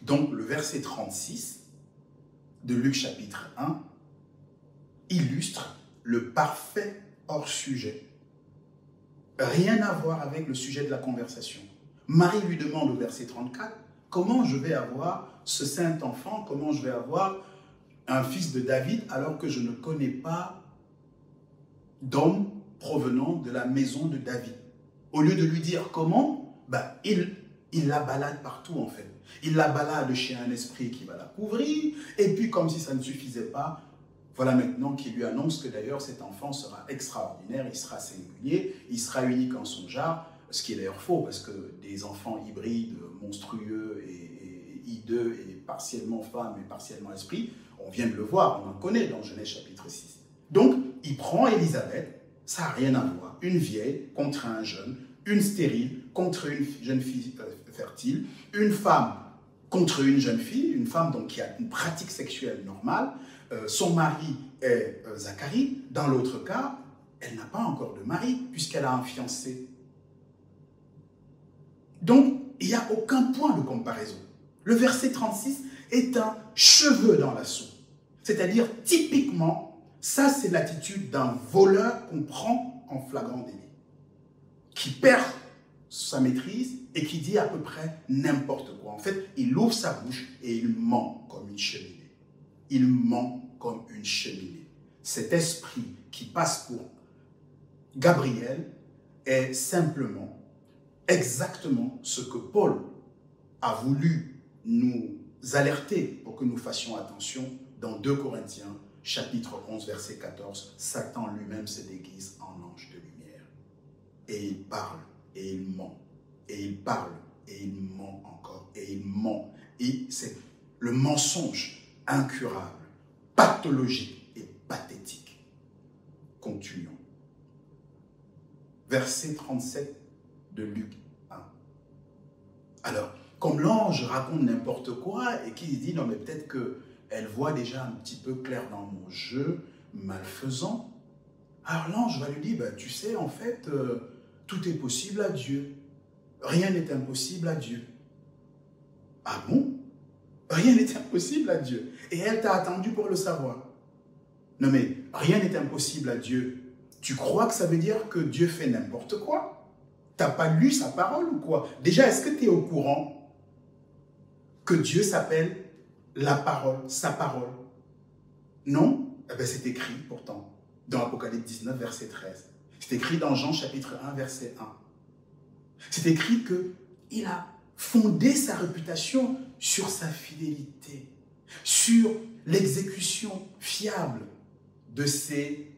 Donc, le verset 36 de Luc chapitre 1 illustre le parfait hors-sujet. Rien à voir avec le sujet de la conversation. Marie lui demande au verset 34, comment je vais avoir ce saint enfant, comment je vais avoir un fils de David alors que je ne connais pas d'homme provenant de la maison de David. Au lieu de lui dire comment, il la balade partout en fait. Il la balade chez un esprit qui va la couvrir, et puis comme si ça ne suffisait pas, voilà maintenant qu'il lui annonce que d'ailleurs cet enfant sera extraordinaire, il sera singulier, il sera unique en son genre, ce qui est d'ailleurs faux, parce que des enfants hybrides, monstrueux et hideux, et partiellement femmes et partiellement esprits, on vient de le voir, on en connaît dans Genèse chapitre 6. Donc, il prend Élisabeth, ça n'a rien à voir, une vieille contre un jeune, une stérile contre une jeune fille fertile, une femme contre une jeune fille, une femme donc qui a une pratique sexuelle normale, son mari est Zacharie, dans l'autre cas, elle n'a pas encore de mari puisqu'elle a un fiancé. Donc, il n'y a aucun point de comparaison. Le verset 36 est un cheveu dans la soupe. C'est-à-dire, typiquement, ça c'est l'attitude d'un voleur qu'on prend en flagrant délit, qui perd sa maîtrise et qui dit à peu près n'importe quoi. En fait, il ouvre sa bouche et il ment comme une cheminée. Il ment comme une cheminée. Cet esprit qui passe pour Gabriel est simplement exactement ce que Paul a voulu nous alerter pour que nous fassions attention dans 2 Corinthiens, chapitre 11, verset 14. Satan lui-même se déguise en ange de lumière. Et il parle, et il ment, et il parle, et il ment encore, et il ment. Et c'est le mensonge incurable, pathologique et pathétique. Continuons. Verset 37 de Luc 1. Alors, comme l'ange raconte n'importe quoi et qui dit, non mais peut-être qu'elle voit déjà un petit peu clair dans mon jeu, malfaisant. Alors l'ange va lui dire, tu sais, en fait, tout est possible à Dieu. Rien n'est impossible à Dieu. Ah bon? Rien n'est impossible à Dieu. Et elle t'a attendu pour le savoir. Non mais, rien n'est impossible à Dieu. Tu crois que ça veut dire que Dieu fait n'importe quoi? T'as pas lu sa parole ou quoi? Déjà, est-ce que tu es au courant que Dieu s'appelle la parole, sa parole? Non? Eh bien, c'est écrit pourtant dans Apocalypse 19, verset 13. C'est écrit dans Jean chapitre 1, verset 1. C'est écrit qu'il a fondé sa réputation sur sa fidélité, sur l'exécution fiable de ses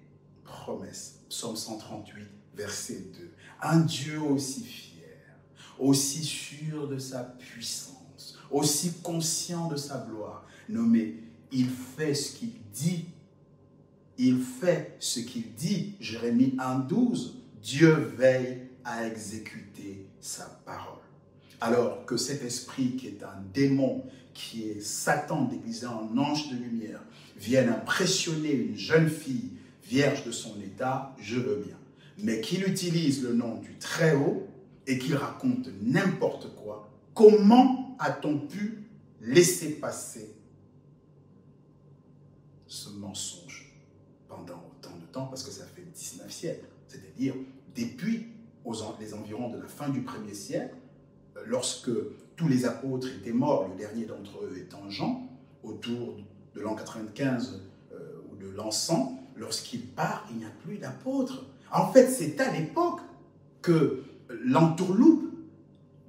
promesses. Psaume 138, verset 2. Un Dieu aussi fier, aussi sûr de sa puissance, aussi conscient de sa gloire. Non mais, il fait ce qu'il dit. Il fait ce qu'il dit. Jérémie 1,12. Dieu veille à exécuter sa parole. Alors que cet esprit qui est un démon, qui est Satan déguisé en ange de lumière, vienne impressionner une jeune fille vierge de son état, je veux bien. Mais qu'il utilise le nom du Très-Haut et qu'il raconte n'importe quoi, comment a-t-on pu laisser passer ce mensonge pendant autant de temps? Parce que ça fait 19 siècles, c'est-à-dire depuis les environs de la fin du 1er siècle, lorsque tous les apôtres étaient morts, le dernier d'entre eux étant Jean, autour de l'an 95 ou de l'an 100, lorsqu'il part, il n'y a plus d'apôtres. En fait, c'est à l'époque que l'entourloupe,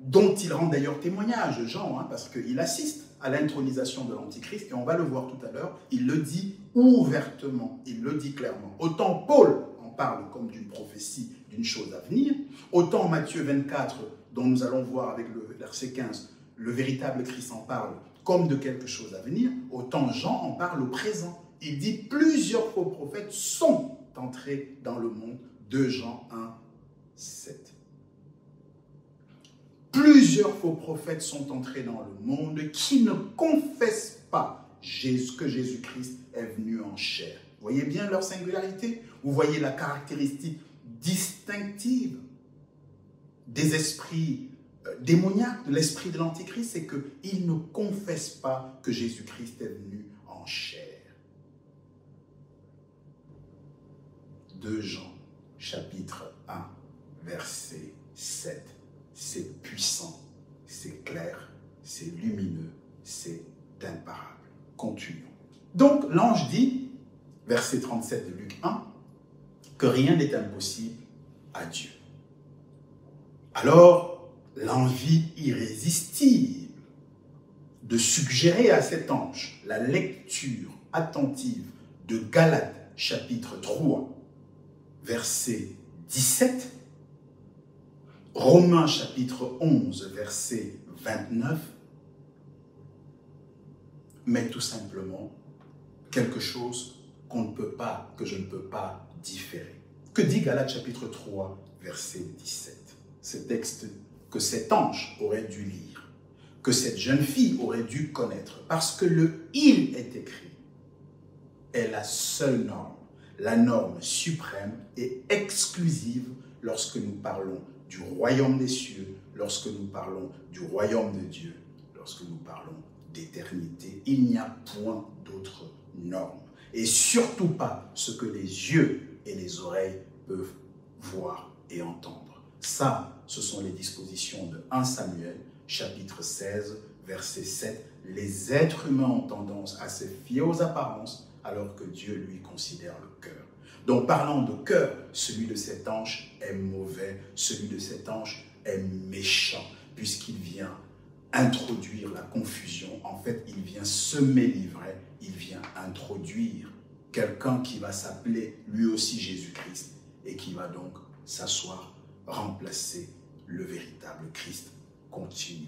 dont il rend d'ailleurs témoignage, Jean, parce qu'il assiste à l'intronisation de l'Antichrist, et on va le voir tout à l'heure, il le dit ouvertement, il le dit clairement. Autant Paul en parle comme d'une prophétie, d'une chose à venir, autant Matthieu 24, dont nous allons voir avec le verset 15, le véritable Christ en parle comme de quelque chose à venir, autant Jean en parle au présent. Il dit plusieurs faux prophètes sont entrés dans le monde, 2 Jean 1, 7. Plusieurs faux prophètes sont entrés dans le monde qui ne confessent pas que Jésus-Christ est venu en chair. Vous voyez bien leur singularité? Vous voyez la caractéristique distinctive des esprits démoniaque de l'esprit de l'Antichrist, c'est qu'il ne confesse pas que Jésus-Christ est venu en chair. 2 Jean, chapitre 1, verset 7. C'est puissant, c'est clair, c'est lumineux, c'est imparable. Continuons. Donc, l'ange dit, verset 37 de Luc 1, que rien n'est impossible à Dieu. Alors, l'envie irrésistible de suggérer à cet ange la lecture attentive de Galates, chapitre 3, verset 17, Romains, chapitre 11, verset 29, mais tout simplement quelque chose qu'on ne peut pas, que je ne peux pas différer. Que dit Galates, chapitre 3, verset 17? Ce texte que cet ange aurait dû lire, que cette jeune fille aurait dû connaître, parce que le « il » est écrit, est la seule norme, la norme suprême et exclusive lorsque nous parlons du royaume des cieux, lorsque nous parlons du royaume de Dieu, lorsque nous parlons d'éternité. Il n'y a point d'autre norme. Et surtout pas ce que les yeux et les oreilles peuvent voir et entendre. Ça, ce sont les dispositions de 1 Samuel, chapitre 16, verset 7. Les êtres humains ont tendance à se fier aux apparences, alors que Dieu, lui, considère le cœur. Donc, parlant de cœur, celui de cet ange est mauvais, celui de cet ange est méchant, puisqu'il vient introduire la confusion. En fait, il vient semer l'ivraie, il vient introduire quelqu'un qui va s'appeler lui aussi Jésus-Christ et qui va donc s'asseoir, remplacer le véritable Christ. Continue.